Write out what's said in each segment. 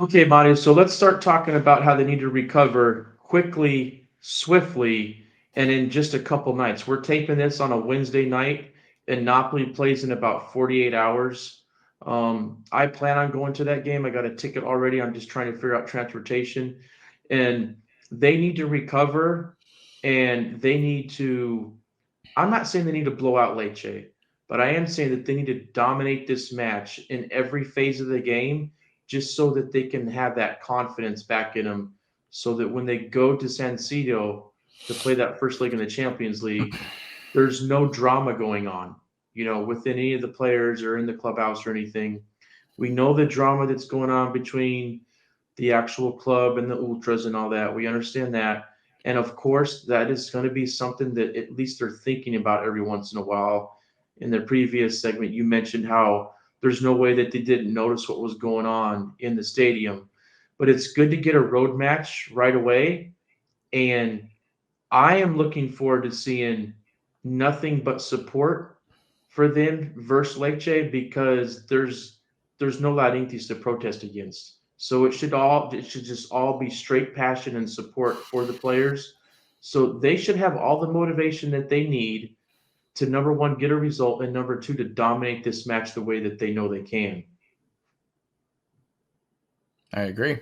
Okay, Mario. So let's start talking about how they need to recover quickly, swiftly, and in just a couple nights. We're taping this on a Wednesday night, and Napoli plays in about 48 hours. I plan on going to that game. I got a ticket already. I'm just trying to figure out transportation, and they need to recover, and they need to. I'm not saying they need to blow out Lecce, but I am saying that they need to dominate this match in every phase of the game just so that they can have that confidence back in them so that when they go to San Siro to play that first leg in the Champions League, there's no drama going on, with any of the players or in the clubhouse or anything. We know the drama that's going on between the actual club and the ultras and all that. We understand that. And of course, that is going to be something that at least they're thinking about every once in a while. In the previous segment, you mentioned how there's no way that they didn't notice what was going on in the stadium. But it's good to get a road match right away. And I am looking forward to seeing nothing but support for them versus Lecce because there's no Ladintes to protest against. So it should just all be straight passion and support for the players. So they should have all the motivation that they need to number one get a result and number two to dominate this match the way that they know they can. I agree.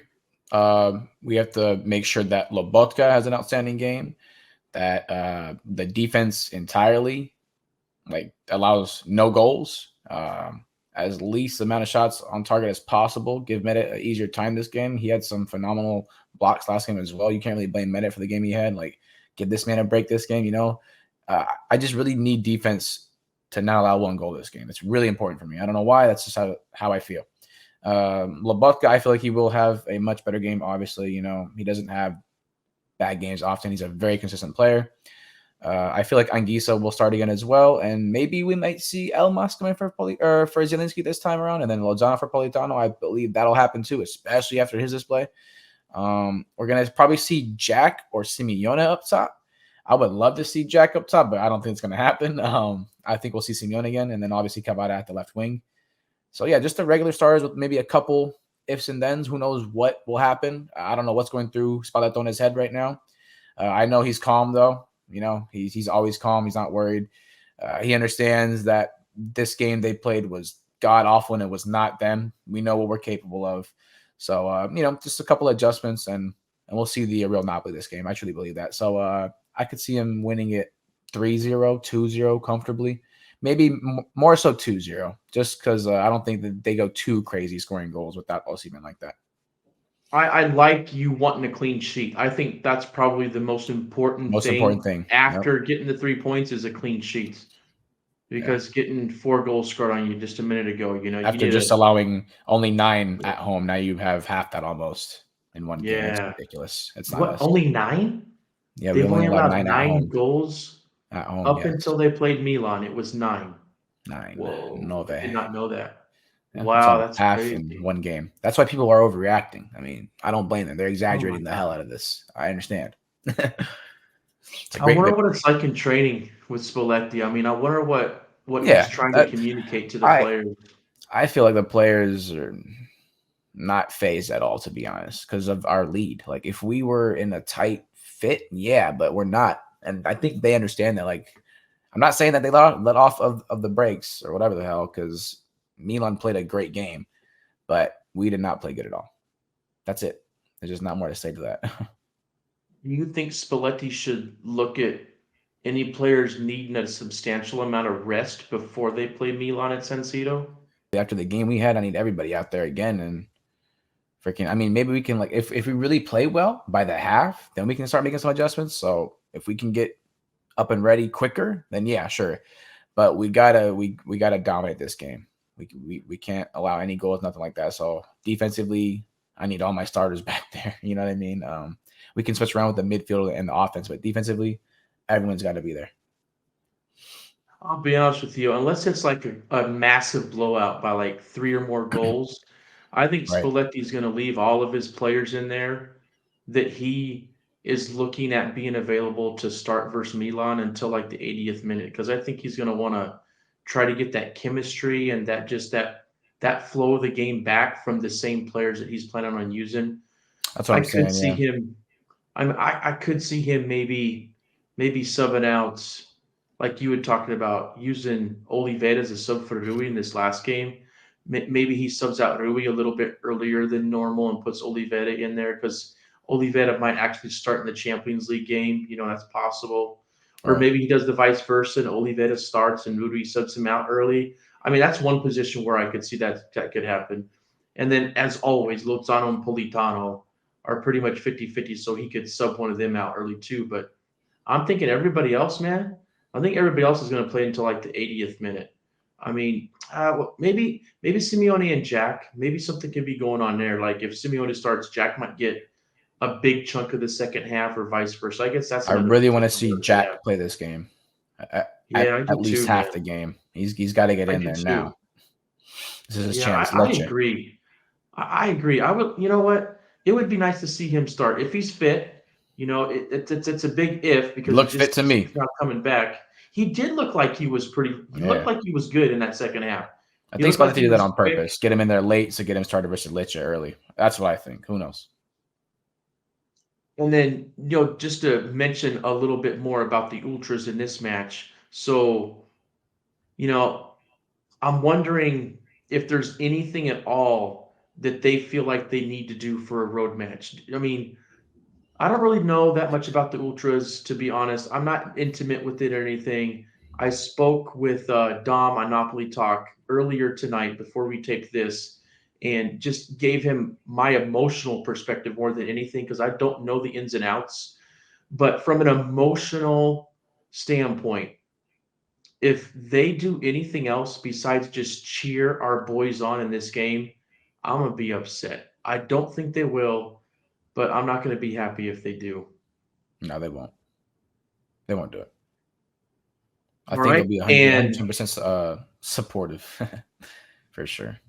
We have to make sure that Lobotka has an outstanding game, that the defense entirely allows no goals, as least amount of shots on target as possible. Give Mehmet an easier time this game. He had some phenomenal blocks last game as well. You can't really blame Mehmet for the game he had. Give this man a break this game. I just really need defense to not allow one goal this game. It's really important for me. I don't know why. That's just how I feel. Lobotka, I feel like he will have a much better game. Obviously, he doesn't have bad games often. He's a very consistent player. I feel like Anguissa will start again as well, and maybe we might see Elmas come in for Zielinski this time around, and then Lozano for Politano. I believe that'll happen too, especially after his display. We're gonna probably see Jack or Simeone up top. I would love to see Jack up top, but I don't think it's gonna happen. I think we'll see Simeone again, and then obviously Cavada at the left wing. So yeah, just the regular starters with maybe a couple ifs and thens. Who knows what will happen? I don't know what's going through Spallatone's head right now. I know he's calm though. He's always calm. He's not worried. He understands that this game they played was god awful and it was not them. We know what we're capable of. So just a couple adjustments and we'll see the real Napoli this game. I truly believe that. So I could see him winning it 3-0, 2-0 comfortably. Maybe more so 2-0, just because I don't think that they go too crazy scoring goals without Osimhen like that. I like you wanting a clean sheet. I think that's probably the most important Most important thing thing. Yep. after getting the 3 points is a clean sheet. Yeah. Because getting 4 goals scored on you just a minute ago, you After need just to. allowing only 9 at home, now you have half that almost in one game. It's Yeah. ridiculous. It's not What? us. Only 9? Yeah, we They've only only allowed allowed 9 at nine home. goals At home, up yes. until they played Milan. It was 9. 9. Whoa! No, I did not know that. yeah, it's Wow, almost that's half in crazy. one game. That's why people are overreacting. I mean, I don't blame them. They're Oh my exaggerating the hell god! out of this. I understand. It's a I great wonder victory. what it's like in training with Spalletti. I mean, I wonder what he's Yeah, trying to communicate to the I players. I feel like the players are not phased at all, to be honest, because of our lead. Like, if we were in a tight fit, yeah, but we're not. And I think they understand that. I'm not saying that they let off of the breaks or whatever the hell, because Milan played a great game, but we did not play good at all. That's it. There's just not more to say to that. Do you think Spalletti should look at any players needing a substantial amount of rest before they play Milan at San Siro? After the game we had, I need everybody out there again. And freaking, I mean, maybe we can, if we really play well by the half, then we can start making some adjustments. So if we can get up and ready quicker, then yeah, sure. But we gotta dominate this game. We can't allow any goals, nothing like that. So defensively, I need all my starters back there. You know what I mean? We can switch around with the midfield and the offense, but defensively, everyone's got to be there. I'll be honest with you, unless it's like a massive blowout by like 3 or more goals, I think Right. Spalletti's going to leave all of his players in there that he is looking at being available to start versus Milan until like the 80th minute because I think he's going to want to try to get that chemistry and that just that flow of the game back from the same players that he's planning on using. That's what I I'm could saying. see Yeah, him. I could see him maybe subbing out, like you were talking about, using Oliveira as a sub for Rui in this last game. Maybe he subs out Rui a little bit earlier than normal and puts Oliveira in there because Oliveira might actually start in the Champions League game. That's possible. Or right. maybe he does the vice versa and Oliveira starts and Rui subs him out early. I mean, that's one position where I could see that could happen. And then, as always, Lozano and Politano are pretty much 50-50, so he could sub one of them out early too. But I'm thinking everybody else, man. I think everybody else is going to play until like the 80th minute. I mean, maybe Simeone and Jack. Maybe something can be going on there. Like if Simeone starts, Jack might get a big chunk of the second half, or vice versa. I guess that's I another really want to potential see that they have. Jack play this game. Yeah, I do At least too, half man. the game. He's got to get I in do there now. too. This is his Yeah, chance. I Lecce. agree. I agree. I would. You know what? It would be nice to see him start if he's fit. It's a big if He because he looked fit just to keeps me. not coming back. He did look like he was pretty. He looked Yeah. like he was good in that second half. I He think he's looked about like to he do that was on quick. purpose. Get him in there late to get him started versus Lecce early. That's what I think. Who knows? And then, just to mention a little bit more about the ultras in this match. So, you know, I'm wondering if there's anything at all that they feel like they need to do for a road match. I mean, I don't really know that much about the ultras, to be honest. I'm not intimate with it or anything. I spoke with Dom on Napoli Talk earlier tonight before we take this, and just gave him my emotional perspective more than anything because I don't know the ins and outs. But from an emotional standpoint, if they do anything else besides just cheer our boys on in this game, I'm gonna be upset. I don't think they will, but I'm not gonna be happy if they do. No, they won't. They won't do it. I All think they'll right. be 100, And 110% supportive for sure.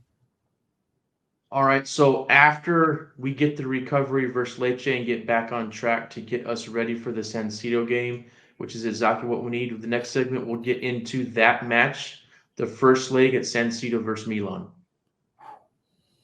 all right. So after we get the recovery versus Lecce and get back on track to get us ready for the San Siro game, which is exactly what we need, the next segment we'll get into that match, the first leg at San Siro versus Milan.